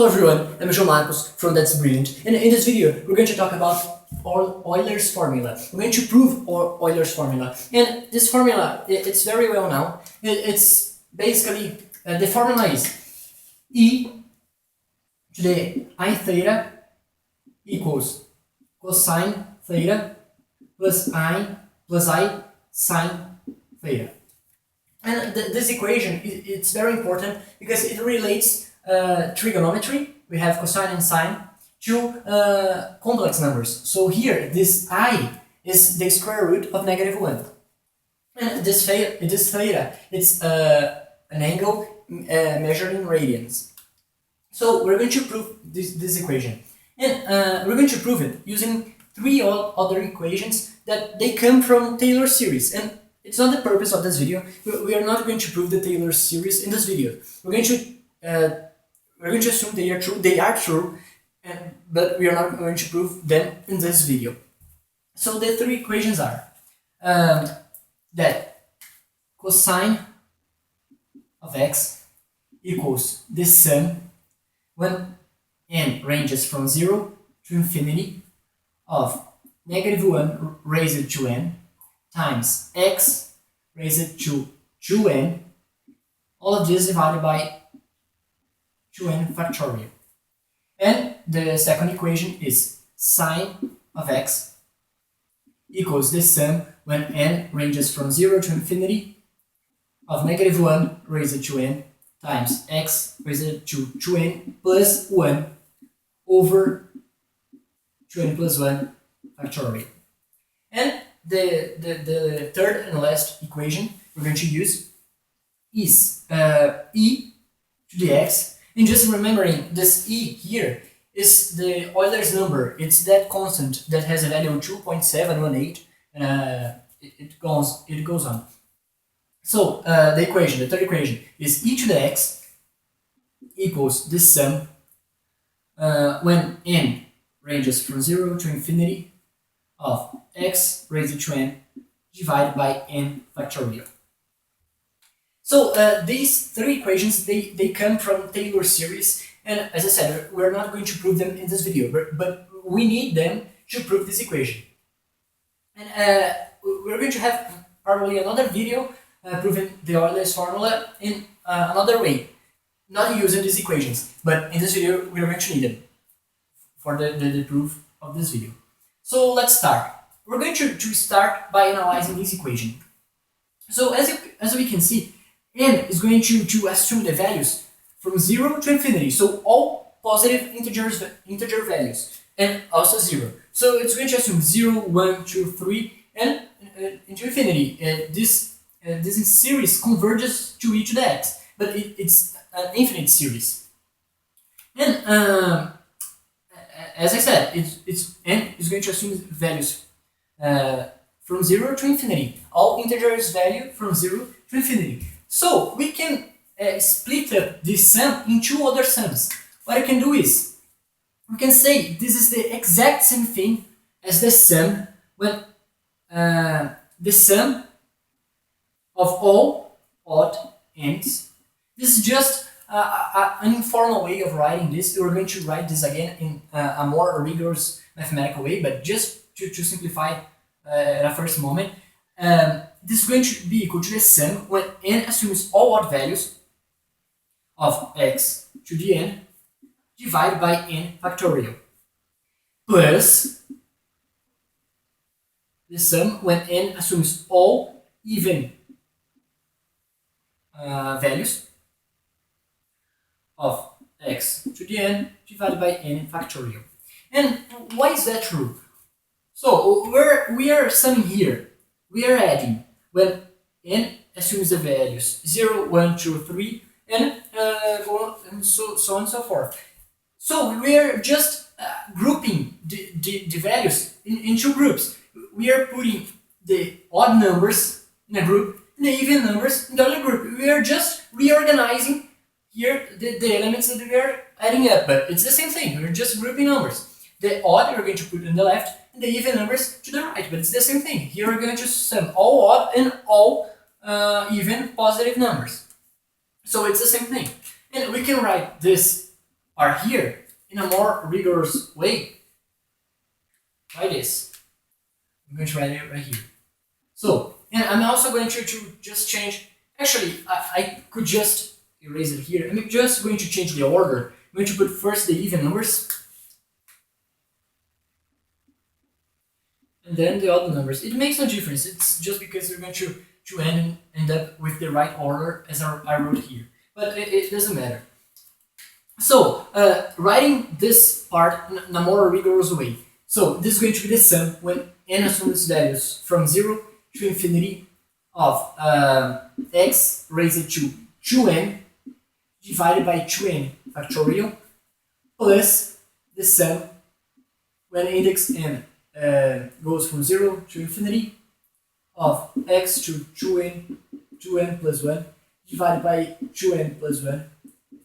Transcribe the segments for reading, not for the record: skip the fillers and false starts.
Hello everyone, I'm João from That's Brilliant, and in this video we're going to talk about Euler's formula. We're going to prove Euler's formula, and this formula, it's very well known. It's basically, the formula is e to the I theta equals cosine theta plus I sine theta. And this equation, it's very important because it relates trigonometry, we have cosine and sine, to complex numbers. So here, this I is the square root of -1. And this theta, it's an angle measured in radians. So we're going to prove this equation. And we're going to prove it using three other equations that they come from Taylor series. And it's not the purpose of this video. We are not going to prove the Taylor series in this video. We're going to assume they are true. They are true, but we are not going to prove them in this video. So the three equations are that cosine of x equals the sum when n ranges from 0 to infinity of -1 raised to n times x raised to 2n, all of this divided by 2n factorial. And the second equation is sine of x equals the sum when n ranges from 0 to infinity of -1 raised to n times x raised to 2n plus 1 over 2n plus 1 factorial. And the third and last equation we're going to use is e to the x. And just remembering, this e here is the Euler's number. It's that constant that has a value of 2.718. It goes on. So the third equation is e to the x equals the sum when n ranges from 0 to infinity of x raised to n divided by n factorial. So these three equations, they come from Taylor series, and as I said, we're not going to prove them in this video, but we need them to prove this equation. And we're going to have probably another video proving the Euler's formula in another way, not using these equations, but in this video we're going to need them for the proof of this video. So let's start. We're going to start by analyzing this equation. So as we can see, n is going to assume the values from 0 to infinity, so all positive integer values, and also 0. So it's going to assume 0, 1, 2, 3, and into infinity. This series converges to e to the x, but it's an infinite series. And as I said, n is going to assume values from 0 to infinity, all integers value from 0 to infinity. So we can split up this sum in two other sums. What I can do is, we can say this is the exact same thing as the sum when the sum of all odd ends. This is just an informal way of writing this. We're going to write this again in a more rigorous mathematical way, but just to simplify at a first moment. This is going to be equal to the sum when n assumes all odd values of x to the n divided by n factorial, plus the sum when n assumes all even values of x to the n divided by n factorial. And why is that true? So we are summing here. We are adding when n assumes the values 0, 1, 2, 3, and so on and so forth. So we are just grouping the values in two groups. We are putting the odd numbers in a group and the even numbers in the other group. We are just reorganizing here the elements that we are adding up, but it's the same thing. We're just grouping numbers. The odd we're going to put on the left, and the even numbers to the right, but it's the same thing. Here we're going to sum all odd and all even positive numbers. So it's the same thing. And we can write this are here in a more rigorous way. Try this. I'm going to write it right here. So, and I'm also going to just change, actually, I could just erase it here. I'm just going to change the order. I'm going to put first the even numbers, and then the odd numbers. It makes no difference. It's just because we're going to end up with the right order as I wrote here. But it doesn't matter. So, writing this part in a more rigorous way. So, this is going to be the sum when n assumes values from 0 to infinity of x raised to 2n divided by 2n factorial plus the sum when index n goes from 0 to infinity of x to 2n plus 1 divided by 2n plus 1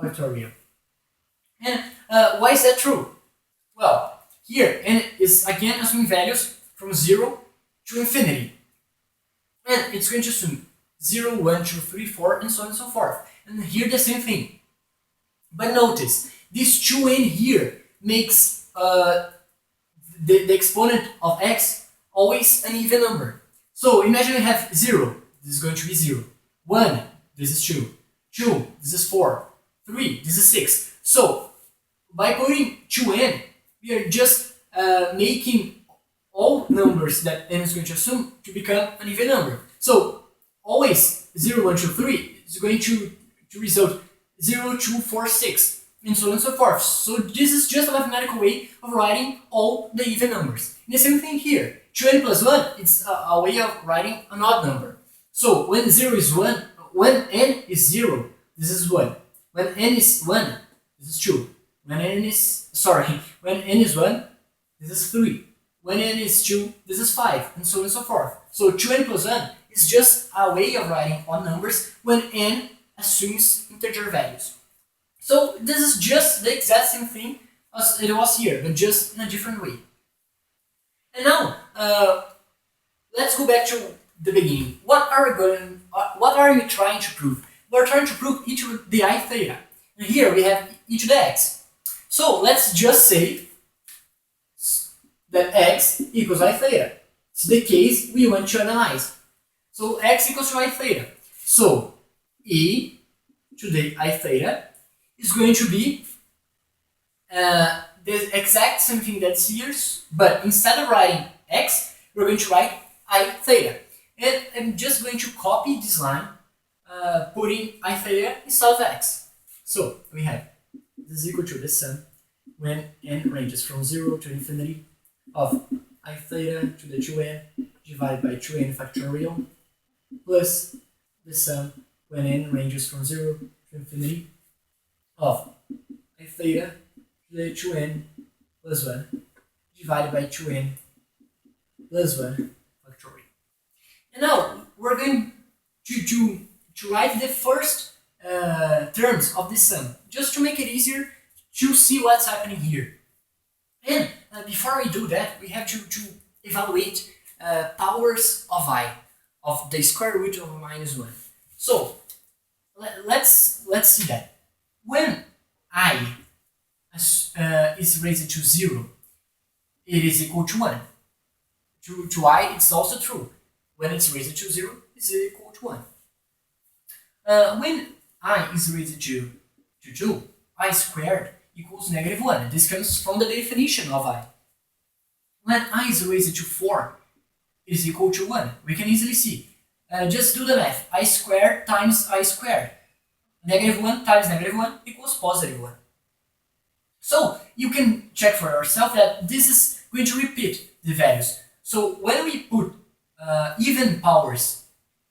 factorial. And why is that true? Well, here n is again assuming values from 0 to infinity. And it's going to assume 0, 1, 2, 3, 4, and so on and so forth. And here the same thing. But notice, this 2n here makes the exponent of x always an even number. So imagine we have 0, this is going to be 0. 1, this is 2. 2, this is 4. 3, this is 6. So by putting 2n, we are just making all numbers that n is going to assume to become an even number. So always 0, 1, 2, 3 is going to result 0, 2, 4, 6, and so on and so forth. So this is just a mathematical way of writing all the even numbers. And the same thing here. 2n plus 1, it's a way of writing an odd number. So when 0 is 1, when n is 0, this is 1. When n is 1, this is 2. When n is 1, this is 3. When n is 2, this is 5, and so on and so forth. So 2n plus 1 is just a way of writing odd numbers when n assumes integer values. So this is just the exact same thing as it was here, but just in a different way. And now, let's go back to the beginning. What are you trying to prove? We're trying to prove e to the I theta. And here we have e to the x. So let's just say that x equals I theta. It's the case we want to analyze. So x equals to I theta. So e to the I theta is going to be the exact same thing that's here, but instead of writing x, we're going to write I theta. And I'm just going to copy this line, putting I theta instead of x. So we have this is equal to the sum when n ranges from 0 to infinity of I theta to the 2n divided by 2n factorial plus the sum when n ranges from 0 to infinity of I theta to the 2n plus 1 divided by 2n plus 1 factorial. And now we're going to write the first terms of this sum, just to make it easier to see what's happening here. And before we do that, we have to evaluate powers of I, of the square root of minus 1. So let's see that. When I is raised to 0, it is equal to 1. To I, it's also true. When it's raised to 0, it's equal to 1. When I is raised to 2, I squared equals negative 1. This comes from the definition of I. When I is raised to 4, it is equal to 1. We can easily see. Just do the math. I squared times I squared. Negative 1 times negative 1 equals positive 1. So you can check for yourself that this is going to repeat the values. So when we put even powers,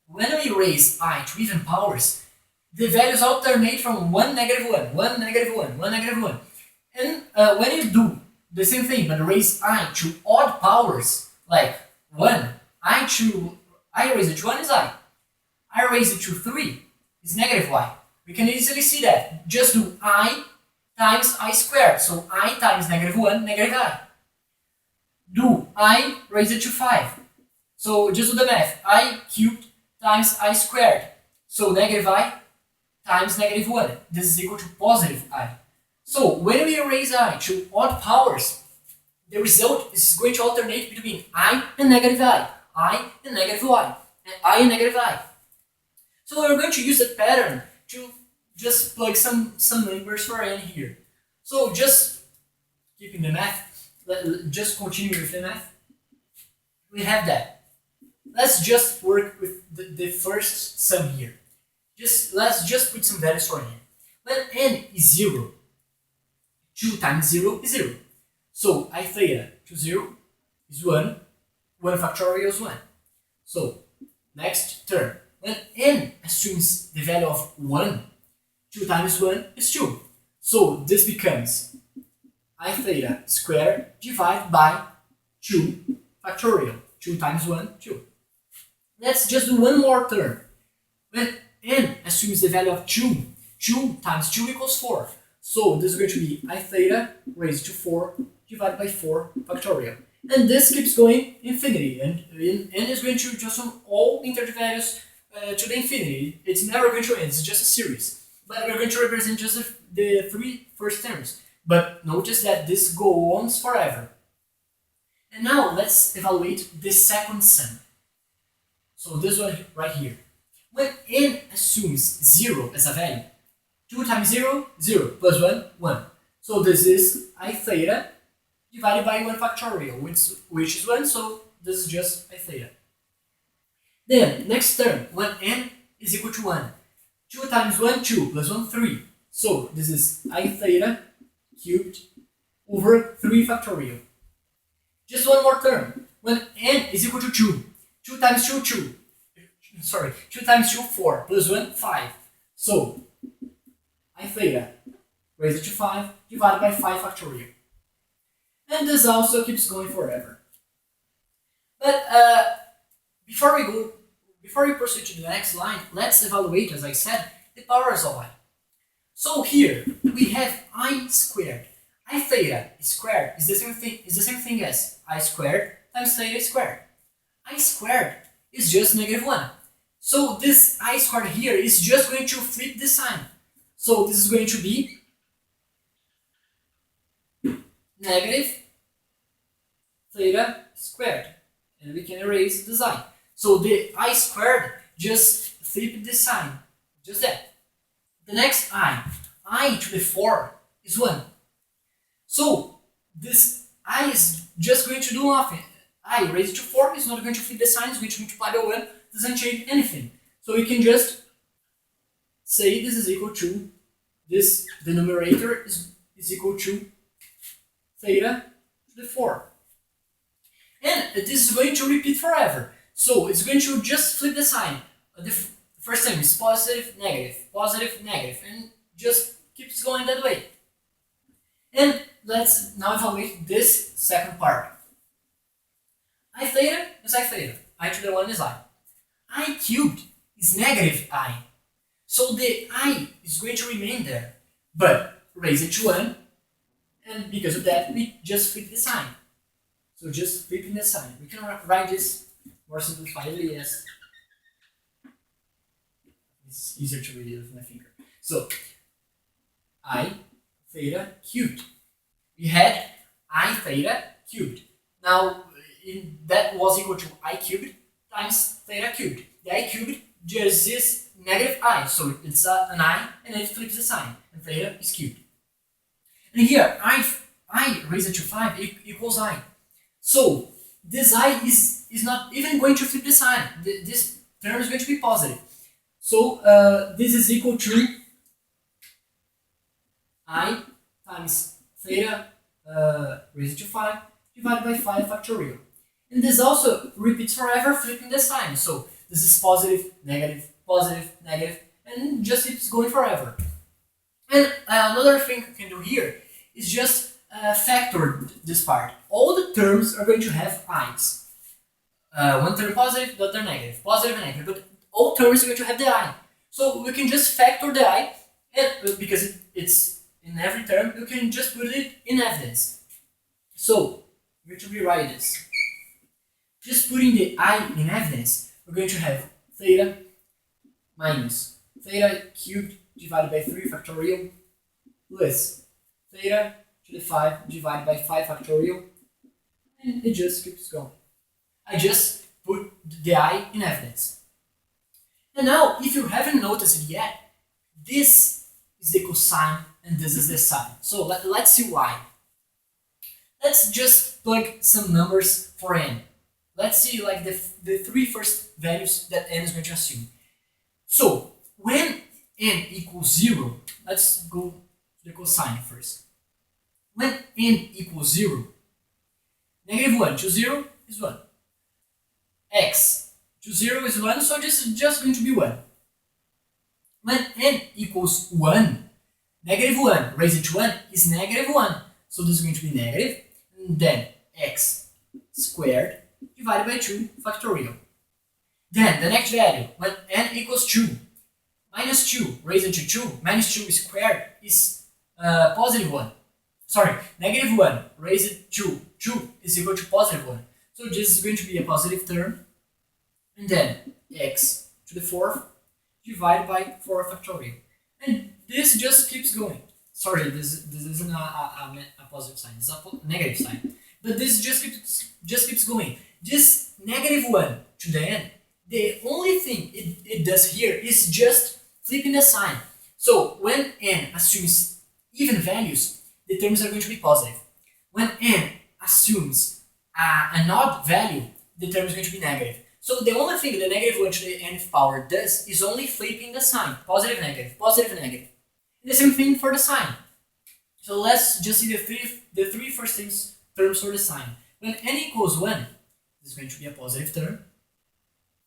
when we raise I to even powers, the values alternate from 1, negative 1, 1, negative 1, 1, negative 1. And when you do the same thing, but raise I to odd powers, like 1, I raise it to 1 is I raise it to 3 is negative y. We can easily see that. Just do I times I squared. So I times negative 1, negative I. Do I raise it to 5. So just do the math. I cubed times I squared. So negative I times negative 1. This is equal to positive I. So when we raise I to odd powers, the result is going to alternate between I and negative I and negative y, and I and negative I. So we're going to use that pattern to just plug some numbers for n here. So just keeping the math, just continue with the math. We have that. Let's just work with the first sum here. Let's just put some values for n. When n is 0, 2 times 0 is 0. So I theta to 0 is 1, 1 factorial is 1. So next term, when n assumes the value of 1, 2 times 1 is 2. So this becomes I theta squared divided by 2 factorial. 2 times 1, 2. Let's just do one more term. When n assumes the value of 2, 2 times 2 equals 4. So this is going to be I theta raised to 4 divided by 4 factorial. And this keeps going infinity. And n is going to just all integer values to the infinity. It's never going to end. It's just a series. But we're going to represent just the 3 first terms. But notice that this goes on forever. And now let's evaluate the second sum. So this one right here. When n assumes 0 as a value, 2 times 0, 0, plus 1, 1. So this is I theta divided by 1 factorial, which is 1, so this is just I theta. Then, next term, when n is equal to 1, 2 times 1, 2, plus 1, 3. So this is I theta cubed over 3 factorial. Just one more term. When n is equal to 2, 2 times 2, 2. 2 times 2, 4, plus 1, 5. So, I theta raised to 5 divided by 5 factorial. And this also keeps going forever. But before we proceed to the next line, let's evaluate, as I said, the powers of I. So here we have I squared. I theta squared is the same thing as I squared times theta squared. I squared is just negative 1. So this I squared here is just going to flip the sign. So this is going to be negative theta squared. And we can erase the sign. So the I squared just flipped the sign. Just that. The next I to the 4 is 1. So this I is just going to do nothing. I raised to 4 is not going to flip the sign, it's going to multiply by 1, doesn't change anything. So we can just say this is equal to this, the numerator is equal to theta to the 4. And this is going to repeat forever. So it's going to just flip the sign. The first time is positive, negative, and just keeps going that way. And let's now evaluate this second part. I theta is I theta. I to the 1 is I cubed is negative I. So the I is going to remain there, but raise it to 1, and because of that, we just flip the sign. So just flipping the sign. We can write this more simplifiedly as it's easier to read it with my finger. So I theta cubed. We had I theta cubed. Now that was equal to I cubed times theta cubed. The I cubed just is negative I, so it's an I and it flips the sign, and theta is cubed. And here I raised to 5 equals I. So this I is not even going to flip the sign. This term is going to be positive. So this is equal to I times theta raised to 5 divided by 5 factorial. And this also repeats forever, flipping the sign. So this is positive, negative, and just keeps going forever. And another thing we can do here is just factor this part. All the terms are going to have i's. One term positive, the other negative, positive and negative, but all terms are going to have the I. So we can just factor the I, and because it's in every term, you can just put it in evidence. So we're going to rewrite this. Just putting the I in evidence, we're going to have theta minus theta cubed divided by 3 factorial plus theta to the 5 divided by 5 factorial, and it just keeps going. I just put the I in evidence. And now, if you haven't noticed it yet, this is the cosine and this is the sine. So let's see why. Let's just plug some numbers for n. Let's see like the three first values that n is going to assume. So when n equals 0, let's go to the cosine first. When n equals 0, negative 1 to 0 is 1. X to 0 is 1, so this is just going to be 1. When n equals 1, negative 1 raised to 1 is negative 1. So this is going to be negative, and then x squared divided by 2 factorial. Then the next value, when n equals 2, minus 2 raised to 2, minus 2 squared is positive 1. Sorry, negative 1 raised to 2 is equal to positive 1. So this is going to be a positive term. And then x to the 4th divided by 4 factorial. And this just keeps going. Sorry, this isn't a positive sign, it's a negative sign. But this just keeps going. This negative 1 to the n, the only thing it does here is just flipping the sign. So when n assumes even values, the terms are going to be positive. When n assumes an odd value, the term is going to be negative. So the only thing the negative 1 to the nth power does is only flipping the sign. Positive, negative, positive, negative. And the same thing for the sign. So let's just see the three first terms for the sign. When n equals 1, this is going to be a positive term.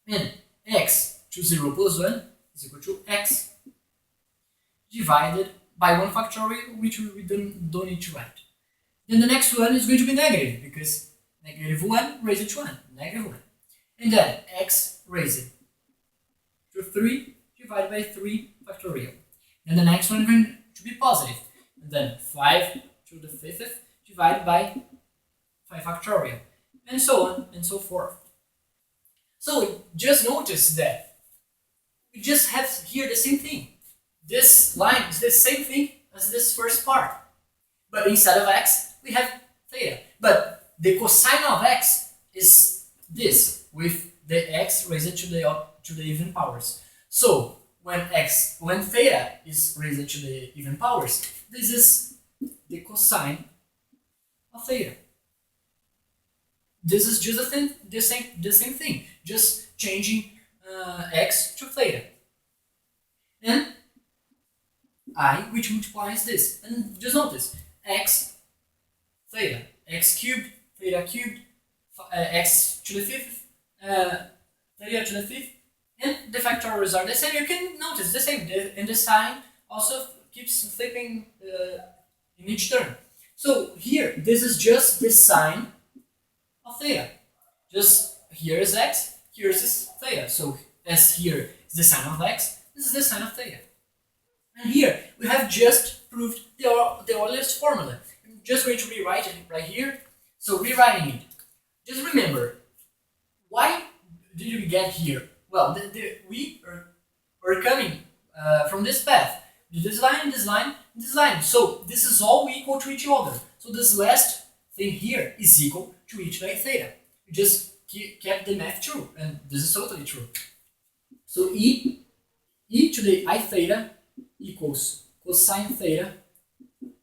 And x to 0 plus 1 is equal to x divided by 1 factorial, which we don't need to write. Then the next one is going to be negative, because negative 1 raised to 1, negative 1. And then x raised to 3 divided by 3 factorial. And the next one is going to be positive. And then 5 to the 5th divided by 5 factorial. And so on and so forth. So just notice that we just have here the same thing. This line is the same thing as this first part. But instead of x, we have theta. But the cosine of x is this, with the x raised to the even powers. So when theta is raised to the even powers, this is the cosine of theta. This is just the same thing, just changing x to theta. And I, which multiplies this. And just notice, x theta, x cubed, theta cubed, x to the 5th, theta to the 5th, and the factorials are the same. You can notice the same, and the sign also keeps flipping in each term. So here, this is just the sign of theta. Just here is x, here is theta. So as here is the sign of x, this is the sign of theta. And here we have just proved the Euler's formula. I'm just going to rewrite it right here. So rewriting it. Just remember, why did we get here? Well, we are coming from this path. This line, this line, this line. So this is all equal to each other. So this last thing here is equal to each by theta. We just kept the math true, and this is totally true. So e to the I theta equals cosine theta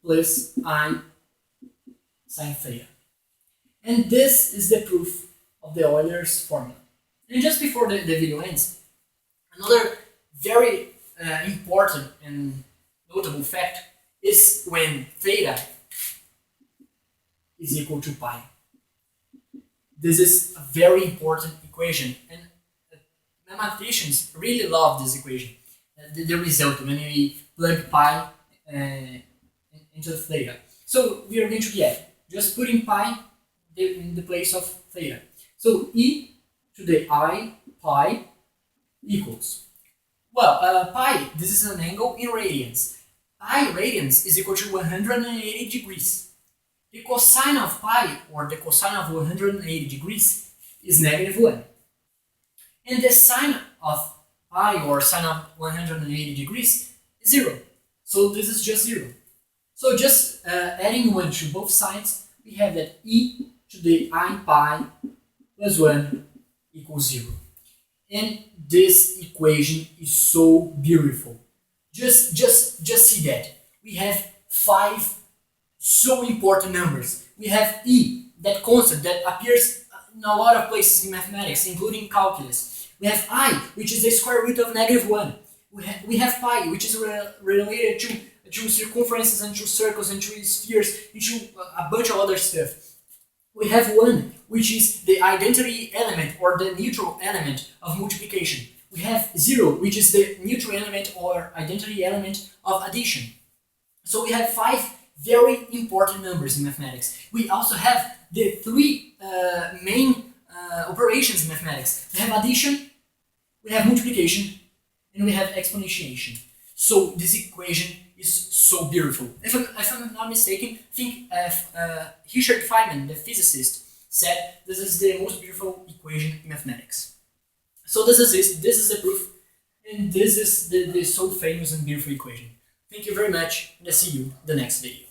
plus I sine theta. And this is the proof of the Euler's formula. And just before the video ends, another very important and notable fact is when theta is equal to pi. This is a very important equation, and mathematicians really love this equation. The result when we plug pi into theta. So we are going to get, just putting pi in the place of theta. So e to the I pi equals, well, pi, this is an angle in radians. Pi radians is equal to 180 degrees. The cosine of pi, or the cosine of 180 degrees, is negative 1. And the sine of pi, or sine of 180 degrees, is 0. So this is just 0. So just adding 1 to both sides, we have that e to the I pi plus 1 equals 0. And this equation is so beautiful. Just see that. We have 5 so important numbers. We have e, that constant that appears in a lot of places in mathematics, including calculus. We have I, which is the square root of -1. We have pi, which is related to circumferences and to circles and to spheres and to a bunch of other stuff. We have 1, which is the identity element or the neutral element of multiplication. We have 0, which is the neutral element or identity element of addition. So we have 5 very important numbers in mathematics. We also have the 3 main operations in mathematics. We have addition, we have multiplication, and we have exponentiation. So this equation is so beautiful. If I'm not mistaken, I think Richard Feynman, the physicist, said this is the most beautiful equation in mathematics. So this is the proof, and this is the so famous and beautiful equation. Thank you very much, and I'll see you in the next video.